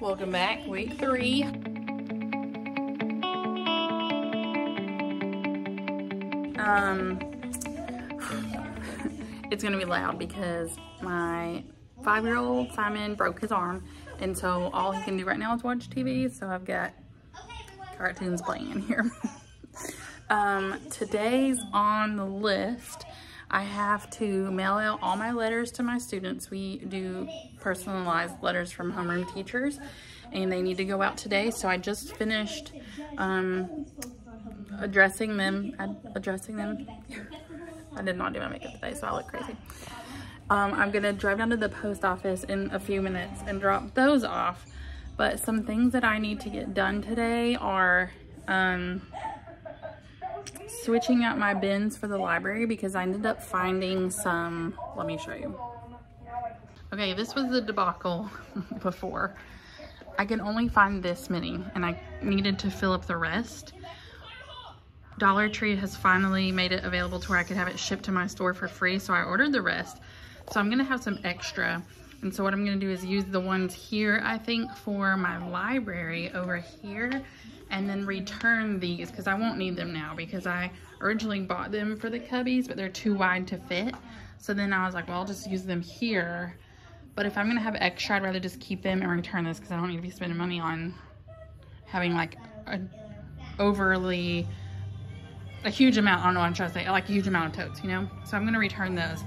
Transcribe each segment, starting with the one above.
Welcome back, week 3. It's gonna be loud because my 5-year-old Simon broke his arm, and so all he can do right now is watch TV, so I've got cartoons playing in here. Today's on the list. I have to mail out all my letters to my students. We do personalized letters from homeroom teachers, and they need to go out today. So I just finished addressing them. I did not do my makeup today, so I look crazy. I'm gonna drive down to the post office in a few minutes and drop those off. But some things that I need to get done today are switching out my bins for the library, because I ended up finding some, let me show you. Okay, this was the debacle before. I can only find this many, and I needed to fill up the rest. Dollar Tree has finally made it available to where I could have it shipped to my store for free, so I ordered the rest. So I'm gonna have some extra, and so what I'm gonna do is use the ones here, I think, for my library over here, and then return these, because I won't need them now, because I originally bought them for the cubbies, but they're too wide to fit. So then I was like, well, I'll just use them here. But if I'm gonna have extra, I'd rather just keep them and return this, because I don't need to be spending money on having like a huge amount, I don't know what I'm trying to say, like a huge amount of totes, you know? So I'm gonna return those.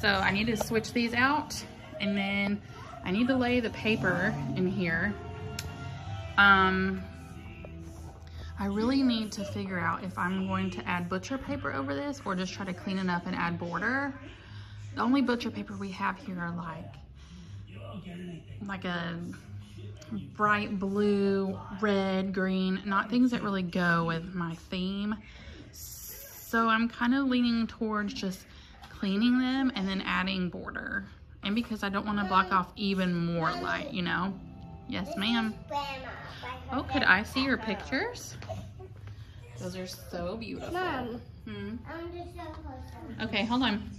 So I need to switch these out, and then I need to lay the paper in here. I really need to figure out if I'm going to add butcher paper over this or just try to clean it up and add border. The only butcher paper we have here are like a bright blue, red, green, not things that really go with my theme. So I'm kind of leaning towards just cleaning them and then adding border. And because I don't want to block off even more light, you know? Yes, ma'am. Oh, could I see your pictures? Those are so beautiful. Mom. Okay, hold on.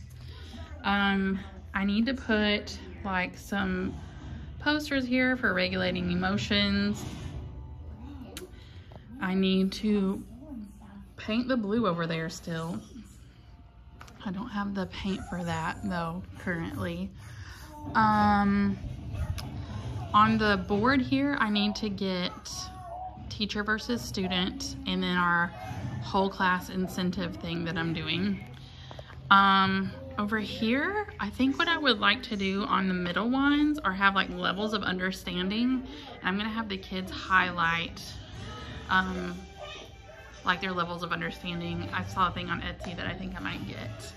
I need to put like some posters here for regulating emotions. I need to paint the blue over there still. I don't have the paint for that though currently. On the board here, I need to get teacher versus student, and then our whole class incentive thing that I'm doing. Over here, I think what I would like to do on the middle ones are have like levels of understanding. And I'm gonna have the kids highlight like their levels of understanding. I saw a thing on Etsy that I think I might get.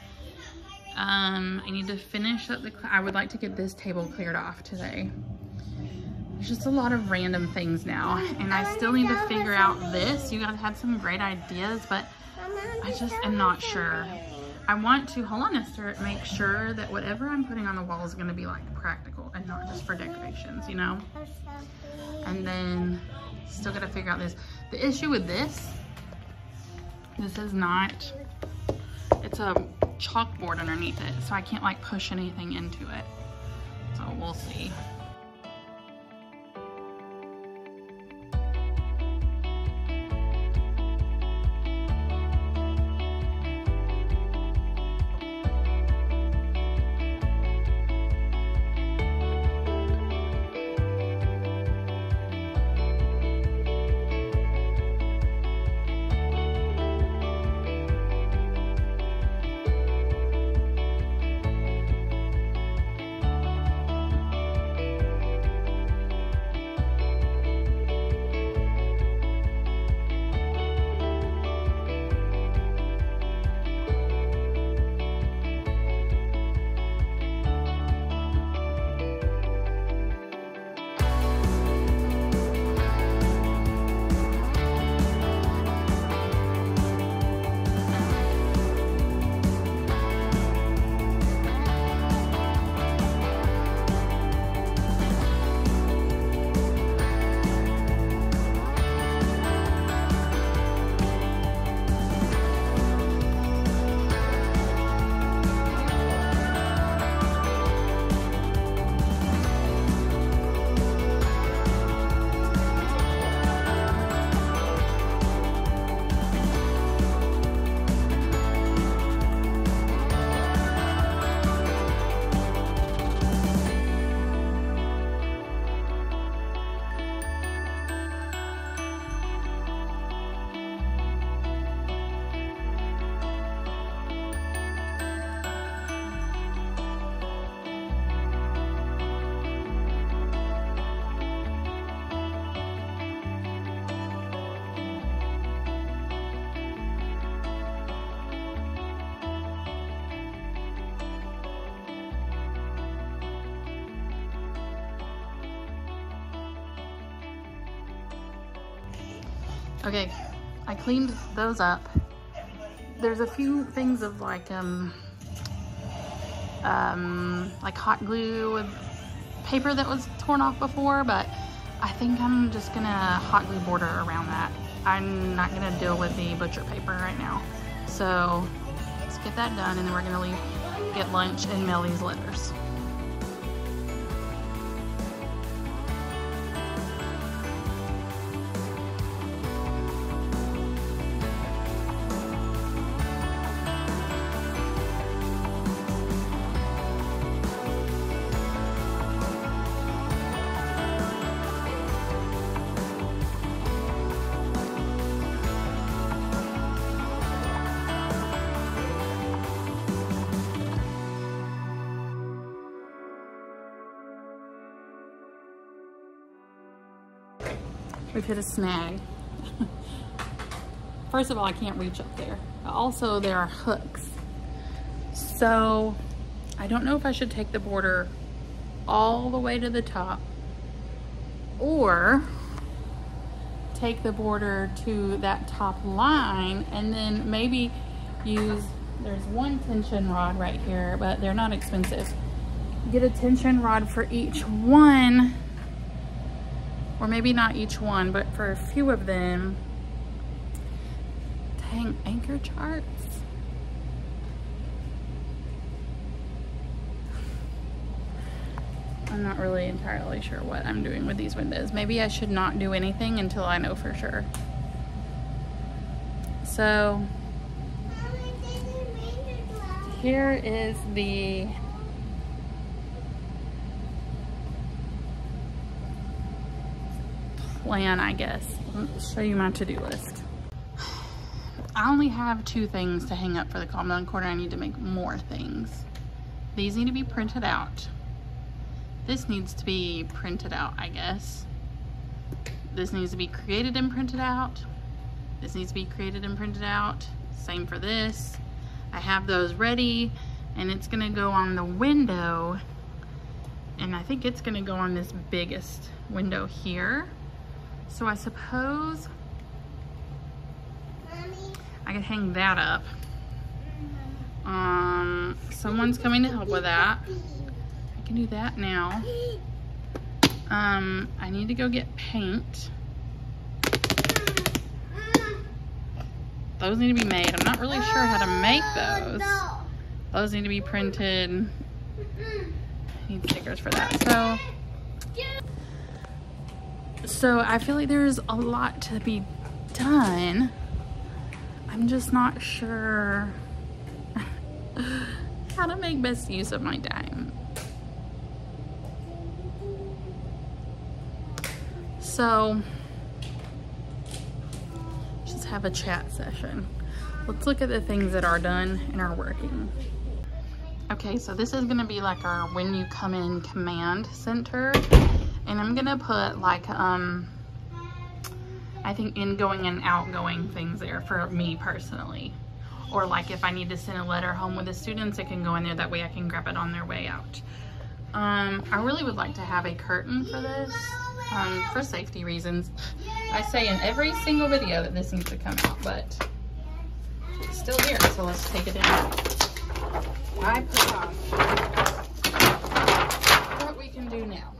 I need to finish up I would like to get this table cleared off today. There's just a lot of random things now, and I still need to figure out this. You guys had some great ideas, but I just am not sure. I want to, hold on Esther, make sure that whatever I'm putting on the wall is gonna be like practical and not just for decorations, you know? And then still gotta figure out this. The issue with this is not, it's a chalkboard underneath it, so I can't like push anything into it. So we'll see. Okay, I cleaned those up. There's a few things of like hot glue with paper that was torn off before, but I think I'm just gonna hot glue border around that. I'm not gonna deal with the butcher paper right now. So let's get that done, and then we're gonna get lunch and mail these letters. We've hit a snag. First of all, I can't reach up there. Also, there are hooks. So I don't know if I should take the border all the way to the top or take the border to that top line and then maybe use, there's one tension rod right here, but they're not expensive. Get a tension rod for each one, or maybe not each one, but for a few of them, to hang anchor charts. I'm not really entirely sure what I'm doing with these windows. Maybe I should not do anything until I know for sure. So here is the plan, I guess. Let me show you my to-do list. I only have 2 things to hang up for the common corner. I need to make more things. These need to be printed out. This needs to be printed out, I guess. This needs to be created and printed out. This needs to be created and printed out. Same for this. I have those ready, and it's gonna go on the window, and I think it's gonna go on this biggest window here. So I suppose I could hang that up. Someone's coming to help with that. I can do that now. I need to go get paint. Those need to be made. I'm not really sure how to make those. Those need to be printed. I need stickers for that. So I feel like there's a lot to be done. I'm just not sure how to make best use of my time. So just have a chat session. Let's look at the things that are done and are working. Okay, so this is gonna be like our when you come in command center. And I'm gonna put like, I think ingoing and outgoing things there for me personally. Or like if I need to send a letter home with the students, it can go in there. That way I can grab it on their way out. I really would like to have a curtain for this, for safety reasons. I say in every single video that this needs to come out, but it's still here, so let's take it down. I put off what we can do now.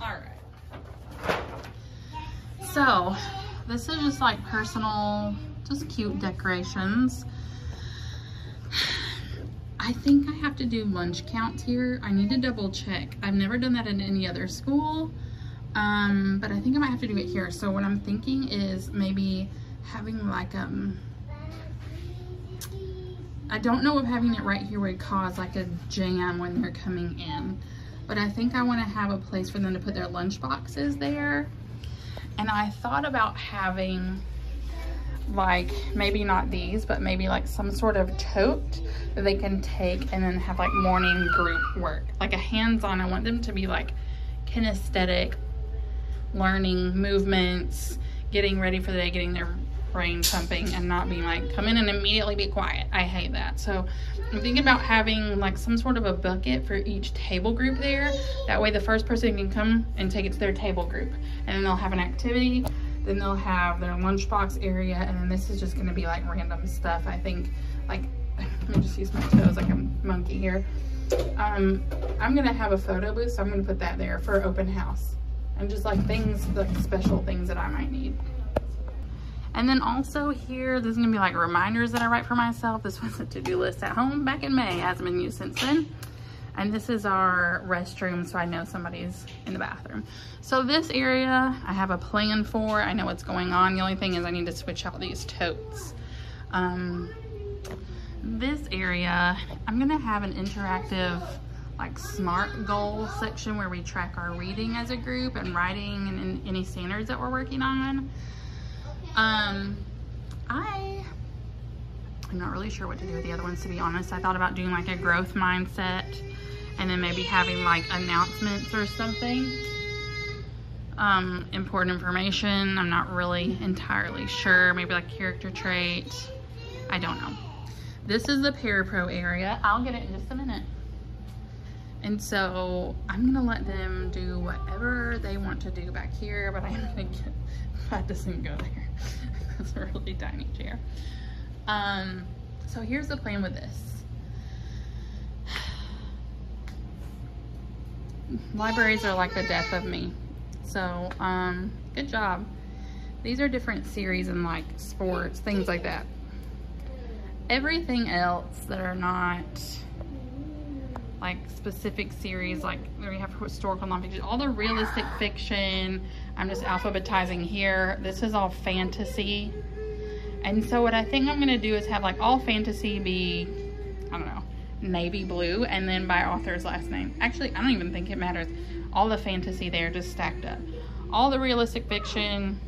All right. So this is just like personal, just cute decorations. I think I have to do lunch counts here. I need to double check. I've never done that in any other school, but I think I might have to do it here. So what I'm thinking is maybe having like, I don't know if having it right here would cause like a jam when they're coming in, but I think I want to have a place for them to put their lunch boxes there. And I thought about having like, maybe not these, but maybe like some sort of tote that they can take and then have like morning group work, like a hands-on. I want them to be like kinesthetic, learning movements, getting ready for the day, getting their brain pumping, and not being like, come in and immediately be quiet. I hate that. So I'm thinking about having like some sort of a bucket for each table group there. That way the first person can come and take it to their table group, and then they'll have an activity, Then they'll have their lunchbox area, and then this is just gonna be like random stuff. I think, like, let me just use my toes like a monkey here. I'm gonna have a photo booth, so I'm gonna put that there for open house. And just like things, like special things that I might need. And then also here, there's gonna be like reminders that I write for myself. This was a to-do list at home back in May, hasn't been used since then. And this is our restroom, so I know somebody's in the bathroom. So this area, I have a plan for. I know what's going on. The only thing is I need to switch out these totes. This area, I'm gonna have an interactive, like, SMART goal section where we track our reading as a group and writing and any standards that we're working on. I'm not really sure what to do with the other ones, to be honest. I thought about doing like a growth mindset and then maybe having like announcements or something. Important information, I'm not really entirely sure. Maybe like character trait, I don't know. This is the Parapro area. I'll get it in just a minute. And so I'm gonna let them do whatever they want to do back here, but I'm gonna get, that doesn't go there. It's a really tiny chair. So here's the plan with this. Libraries are like the death of me. So, good job. These are different series in like sports, things like that. Everything else that are not like specific series, like we have historical nonfiction, all the realistic fiction, I'm just alphabetizing here. This is all fantasy. And so what I think I'm gonna do is have like all fantasy be, I don't know, navy blue, and then by author's last name. Actually, I don't even think it matters. All the fantasy there just stacked up. All the realistic fiction,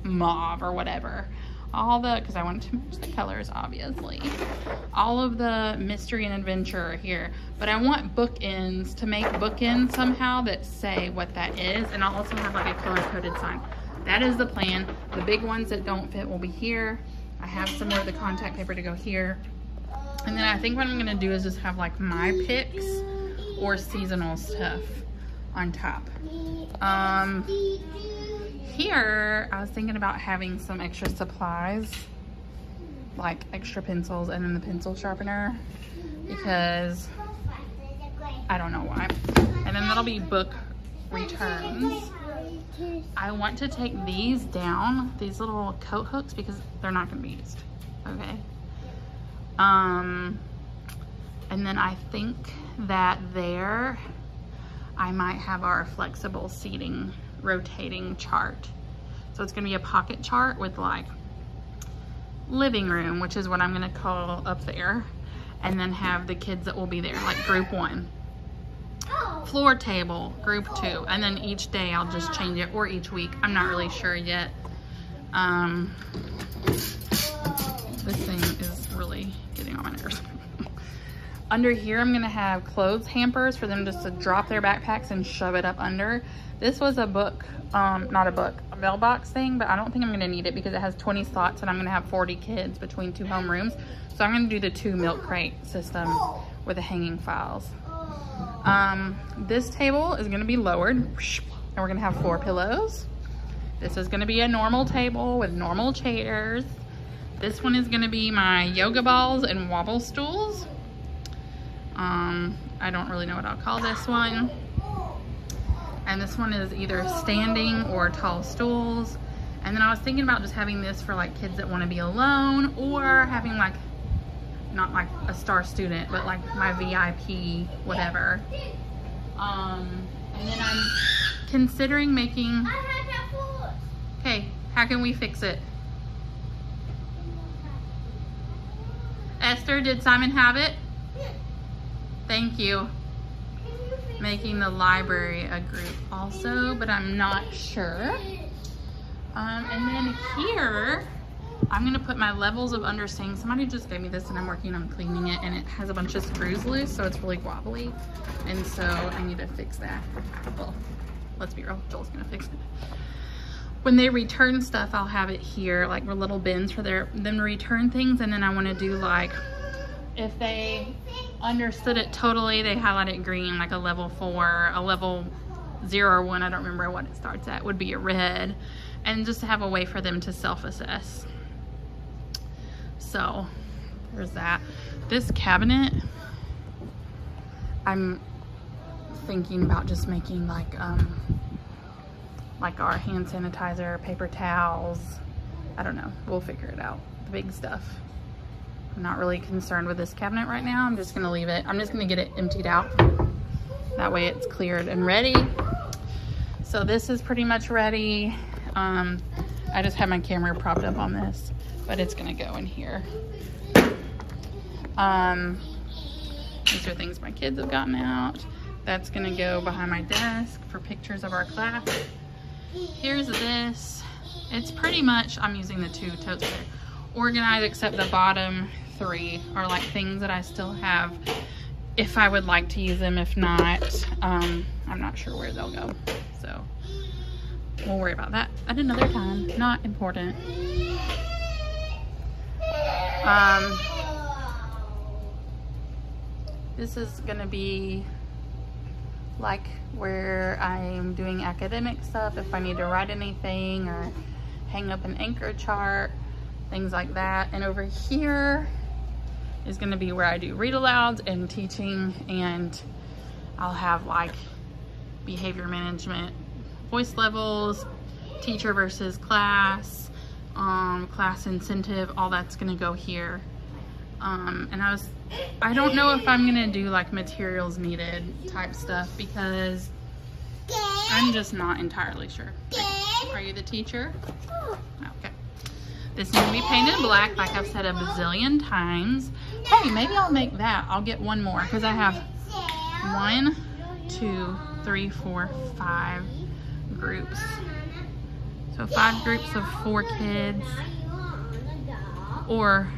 mauve or whatever. All the, because I want to match the colors, obviously. All of the mystery and adventure here. But I want bookends, to make bookends somehow that say what that is. And I'll also have like a color-coded sign. That is the plan. The big ones that don't fit will be here. I have some more of the contact paper to go here. And then I think what I'm gonna do is just have like my picks or seasonal stuff on top. Here, I was thinking about having some extra supplies, like extra pencils and then the pencil sharpener, because I don't know why. And then that'll be book returns. I want to take these down, these little coat hooks, because they're not gonna be used, okay? And then I think that there, I might have our flexible seating rotating chart. So it's gonna be a pocket chart with like living room, which is what I'm gonna call up there, and then have the kids that will be there, like group 1. Floor table, group 2, and then each day I'll just change it, or each week. I'm not really sure yet. This thing is really getting on my nerves. Under here, I'm gonna have clothes hampers for them just to drop their backpacks and shove it up under. This was a book, not a book, a mailbox thing, but I don't think I'm gonna need it because it has 20 slots and I'm gonna have 40 kids between 2 homerooms. So I'm gonna do the 2 milk crate system with the hanging files. This table is gonna be lowered, and we're gonna have 4 pillows. This is gonna be a normal table with normal chairs. This one is gonna be my yoga balls and wobble stools. I don't really know what I'll call this one. And this one is either standing or tall stools. And then I was thinking about just having this for like kids that want to be alone, or having like, not like a star student, but like my VIP, whatever. And then I'm considering making, okay, how can we fix it? Esther, did Simon have it? Thank you. Making the library a group also, but I'm not sure. And then here, I'm gonna put my levels of understanding. Somebody just gave me this and I'm working on cleaning it, and it has a bunch of screws loose, so it's really wobbly. And so I need to fix that. Well, let's be real, Joel's gonna fix it. When they return stuff, I'll have it here, like little bins for them to return things. And then I wanna do like, if they understood it totally, they highlight it green, like a level 4, a level 0 or 1, I don't remember what it starts at, would be a red, and just to have a way for them to self-assess. So there's that. This cabinet, I'm thinking about just making like our hand sanitizer, paper towels. I don't know, we'll figure it out, the big stuff. I'm not really concerned with this cabinet right now. I'm just gonna leave it. I'm just gonna get it emptied out. That way it's cleared and ready. So this is pretty much ready. I just have my camera propped up on this, but it's gonna go in here. These are things my kids have gotten out. That's gonna go behind my desk for pictures of our class. Here's this. It's pretty much, I'm using the 2 totes there, organized, except the bottom 3 are like things that I still have if I would like to use them. If not, I'm not sure where they'll go. So we'll worry about that at another time. Not important. This is gonna be like where I'm doing academic stuff, if I need to write anything or hang up an anchor chart, things like that. And over here is gonna be where I do read alouds and teaching, and I'll have like behavior management, voice levels, teacher versus class, class incentive, all that's gonna go here. And I don't know if I'm gonna do like materials needed type stuff because I'm just not entirely sure. Are you the teacher? Okay. This needs to be painted black, like I've said a bazillion times. Hey, maybe I'll make that. I'll get one more because I have 1, 2, 3, 4, 5 groups. So 5 groups of 4 kids, or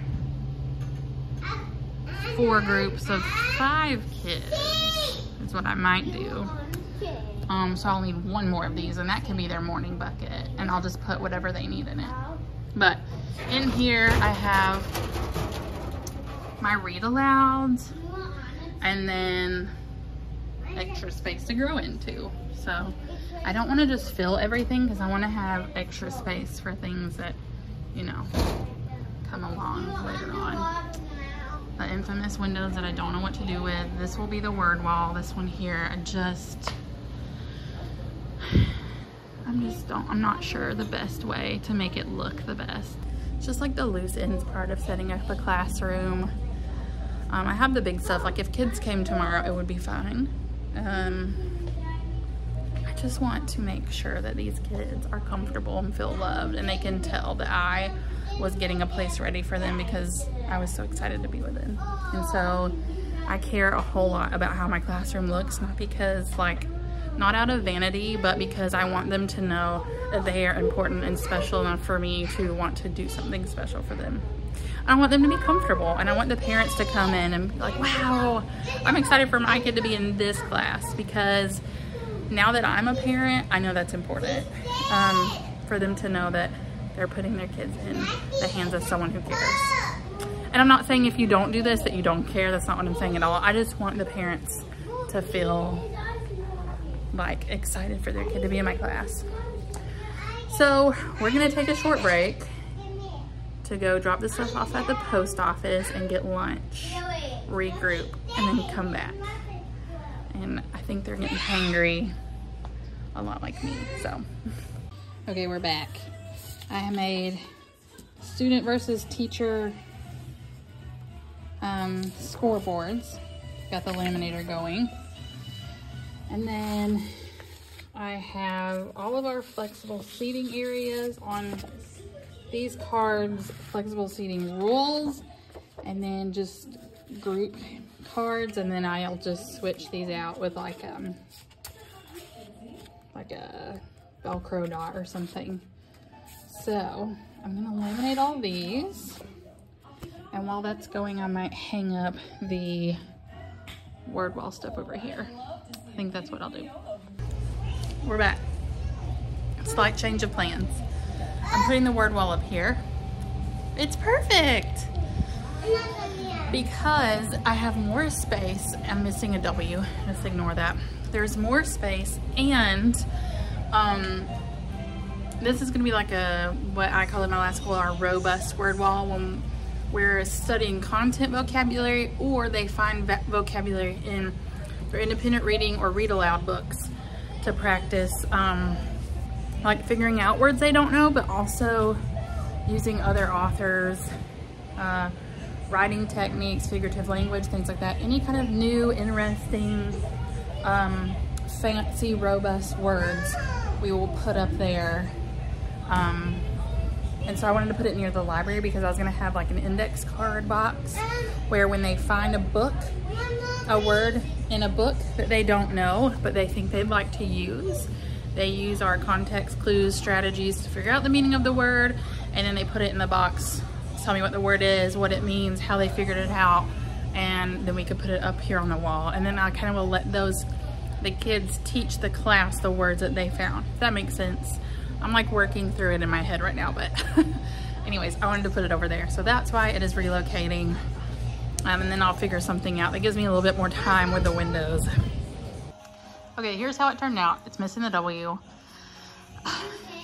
4 groups of 5 kids is what I might do. So I'll need 1 more of these, and that can be their morning bucket, and I'll just put whatever they need in it. But in here I have my read alouds and then extra space to grow into. So I don't want to just fill everything because I want to have extra space for things that, you know, come along later on. The infamous windows that I don't know what to do with. This will be the word wall. This one here, I'm not sure the best way to make it look the best. It's just like the loose ends part of setting up a classroom. I have the big stuff, like if kids came tomorrow, it would be fine. I just want to make sure that these kids are comfortable and feel loved, and they can tell that I was getting a place ready for them because I was so excited to be with them. And so I care a whole lot about how my classroom looks, not because not out of vanity, but because I want them to know that they are important and special enough for me to want to do something special for them. I want them to be comfortable, and I want the parents to come in and be like, wow, I'm excited for my kid to be in this class, because now that I'm a parent, I know that's important. For them to know that they're putting their kids in the hands of someone who cares. And I'm not saying if you don't do this that you don't care. That's not what I'm saying at all. I just want the parents to feel like excited for their kid to be in my class. So we're gonna take a short break to go drop this stuff off at the post office and get lunch, regroup, and then come back. And I think they're getting hungry a lot like me, so. Okay, we're back. I made student versus teacher scoreboards. Got the laminator going. And then I have all of our flexible seating areas on these cards, flexible seating rules, and then just group cards, and then I'll just switch these out with like a Velcro dot or something. So I'm gonna laminate all these, and while that's going, I might hang up the word wall stuff over here. I think that's what I'll do. We're back. Slight change of plans. I'm putting the word wall up here. It's perfect because I have more space. I'm missing a W, just ignore that. there's more space, and this is gonna be like what I call in my last school, our robust word wall, when we're studying content vocabulary, or they find vocabulary in their independent reading or read aloud books to practice like figuring out words they don't know, but also using other authors, writing techniques, figurative language, things like that. Any kind of new, interesting, fancy, robust words we will put up there. And so I wanted to put it near the library because I was gonna have like an index card box where when they find a word in a book that they don't know, but they think they'd like to use, they use our context clues, strategies to figure out the meaning of the word, and then they put it in the box, tell me what the word is, what it means, how they figured it out, and then we could put it up here on the wall. And then I kind of will let the kids teach the class the words that they found, if that makes sense. I'm like working through it in my head right now, but anyways, I wanted to put it over there. So that's why it is relocating. And then I'll figure something out that gives me a little bit more time with the windows. Okay, here's how it turned out. It's missing the W.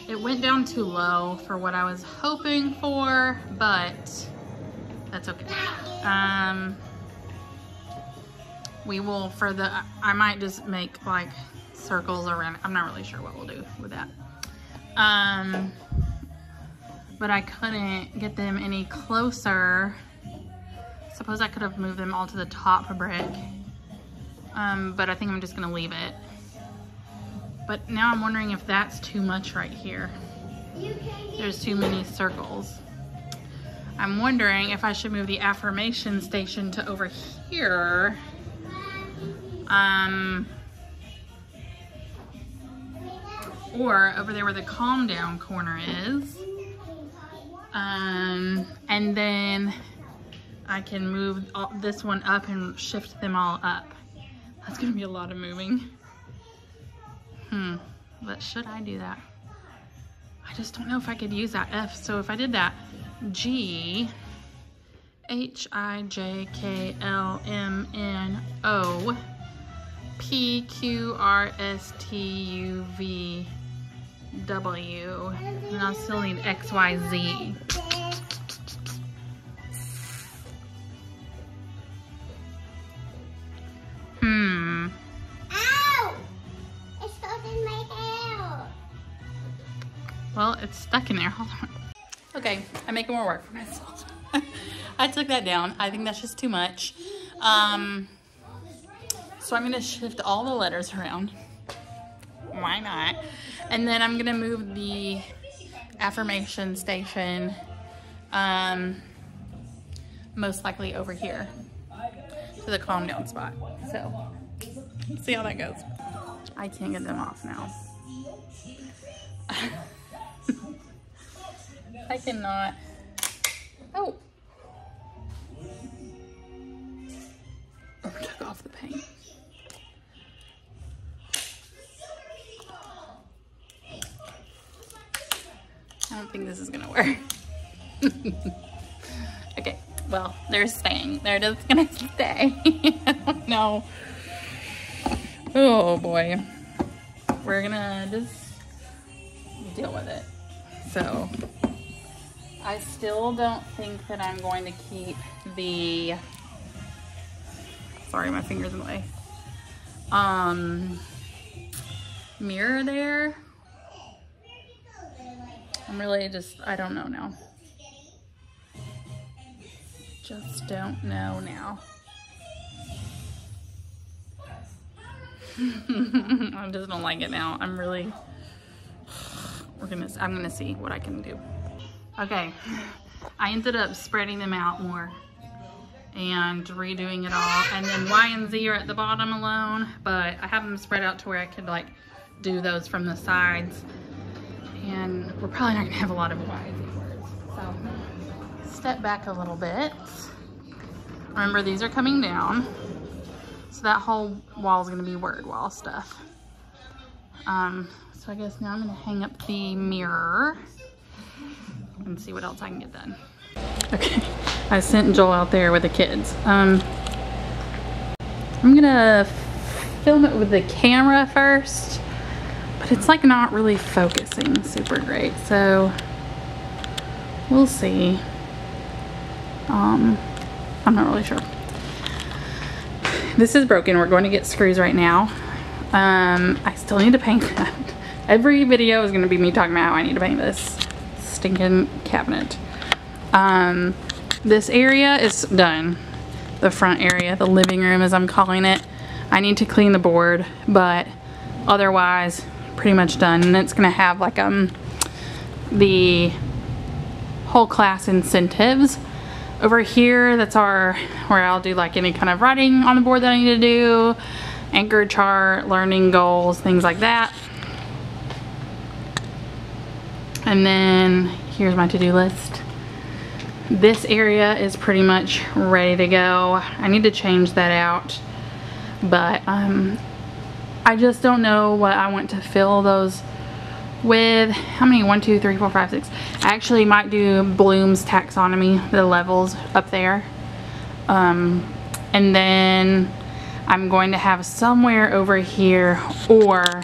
It went down too low for what I was hoping for, but that's okay. We will, I might just make like circles around. I'm not really sure what we'll do with that. But I couldn't get them any closer. Suppose I could have moved them all to the top brick. But I think I'm just gonna leave it. But now I'm wondering if that's too much right here. There's too many circles. I'm wondering if I should move the affirmation station to over here. Or over there where the calm down corner is. And then I can move this one up and shift them all up. That's gonna be a lot of moving. But should I do that? I just don't know if I could use that F. So if I did that, G, H, I, J, K, L, M, N, O, P, Q, R, S, T, U, V, W, and I'll still need X, Y, Z. Ow! It's stuck in my hair. Well, it's stuck in there. Hold on. Okay, I'm making more work for myself. I took that down. I think that's just too much. So I'm gonna shift all the letters around. Why not? And then I'm gonna move the affirmation station, most likely over here to the calm down spot. So let's see how that goes. I can't get them off now. I cannot. Oh. Took off the paint. I don't think this is gonna work. Okay, well, they're staying. They're just gonna stay. I don't know. Oh boy. We're gonna just deal with it. So, I still don't think that I'm going to keep the, sorry, my finger's in the way, mirror there. I'm really just, I don't know now. Just don't know now. I just don't like it now. I'm really, I'm gonna see what I can do. Okay, I ended up spreading them out more and redoing it all. And then Y and Z are at the bottom alone, but I have them spread out to where I could like do those from the sides. And we're probably not gonna have a lot of Y and Z words. So step back a little bit. Remember, these are coming down. So that whole wall is gonna be word wall stuff. So I guess now I'm gonna hang up the mirror and see what else I can get done. Okay, I sent Joel out there with the kids. I'm gonna film it with the camera first, but it's like not really focusing super great, so we'll see. I'm not really sure. This is broken. We're going to get screws right now. I still need to paint that. Every video is going to be me talking about how I need to paint this stinking cabinet. This area is done. The front area, the living room as I'm calling it. I need to clean the board, but otherwise pretty much done. And it's going to have like the whole class incentives over here. That's where I'll do like any kind of writing on the board that I need to do, anchor chart, learning goals, things like that. And then here's my to-do list. This area is pretty much ready to go. I need to change that out, but I just don't know what I want to fill those with. How many? 1, 2, 3, 4, 5, 6. I actually might do Bloom's taxonomy, the levels up there. And then I'm going to have somewhere over here or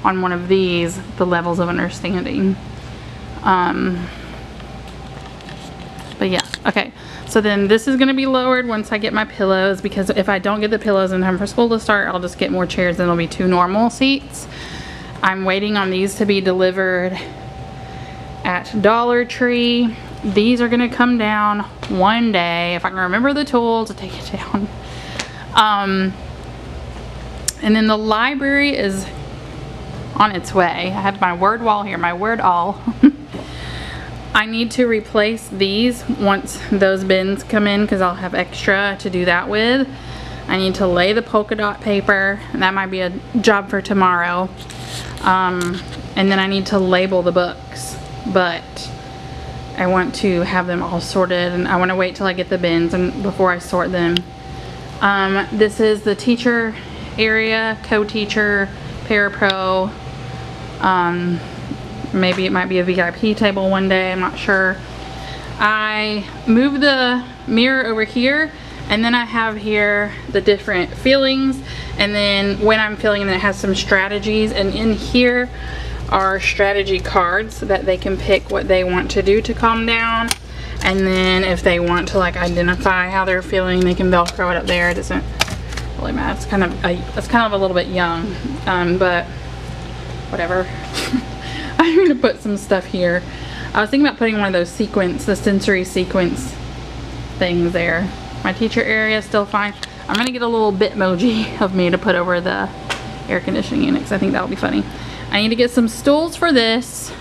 on one of these the levels of understanding. But yeah, okay. So then this is going to be lowered once I get my pillows, because if I don't get the pillows in time for school to start, I'll just get more chairs and it'll be 2 normal seats. I'm waiting on these to be delivered at Dollar Tree. These are going to come down one day if I can remember the tool to take it down. And then the library is on its way. I have my word wall here, my word all. I need to replace these once those bins come in, because I'll have extra to do that with. I need to lay the polka dot paper, and that might be a job for tomorrow. And then I need to label the books, but I want to have them all sorted, and I want to wait till I get the bins and before I sort them. This is the teacher area, co-teacher, parapro. Maybe it might be a VIP table one day, I'm not sure. I moved the mirror over here, and then I have here the different feelings, and then when I'm feeling, and then it has some strategies, and in here are strategy cards so that they can pick what they want to do to calm down. And then if they want to like identify how they're feeling, they can Velcro it up there. It doesn't really matter. It's kind of a little bit young, but whatever. I'm gonna put some stuff here. I was thinking about putting one of those sequence, the sensory sequence things there. My teacher area is still fine. I'm gonna get a little Bitmoji of me to put over the air conditioning unit, because I think that'll be funny. I need to get some stools for this,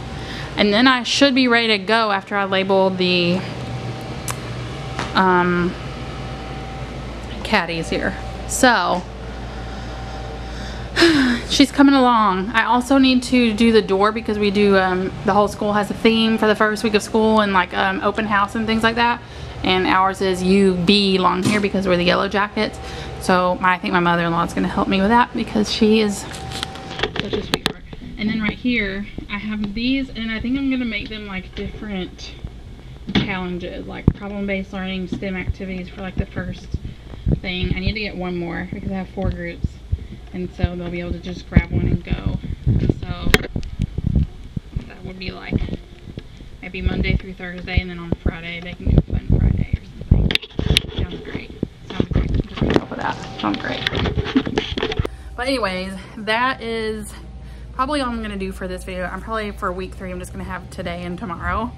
and then I should be ready to go after I label the caddies here. So she's coming along. I also need to do the door, because we do the whole school has a theme for the first week of school, and like open house and things like that, and ours is You Belong Here because we're the Yellow Jackets. So I think my mother-in-law is going to help me with that, because she is such a sweetheart. And then right here I have these, and I think I'm going to make them like different challenges, like problem-based learning, STEM activities for like the first thing. I need to get one more because I have 4 groups, and so they'll be able to just grab one and go. So that would be like maybe Monday through Thursday, and then on Friday they can do Fun Friday or something. Sounds great. Sounds great. I'm just gonna go for that. Sounds great. But anyways, that is probably all I'm gonna do for this video. I'm probably for week 3, I'm just gonna have today and tomorrow.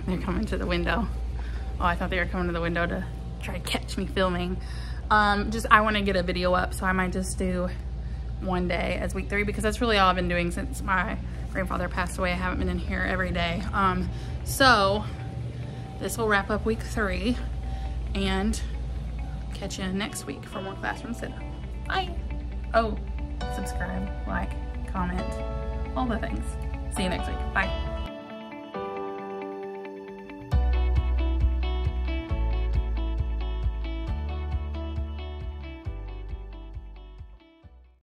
They're coming to the window. Oh, I thought they were coming to the window to try to catch me filming. I want to get a video up, so I might just do one day as week 3, because that's really all I've been doing since my grandfather passed away. I haven't been in here every day. So this will wrap up week 3, and catch you next week for more classroom setup. Bye. Oh, subscribe, like, comment, all the things. See you next week. Bye.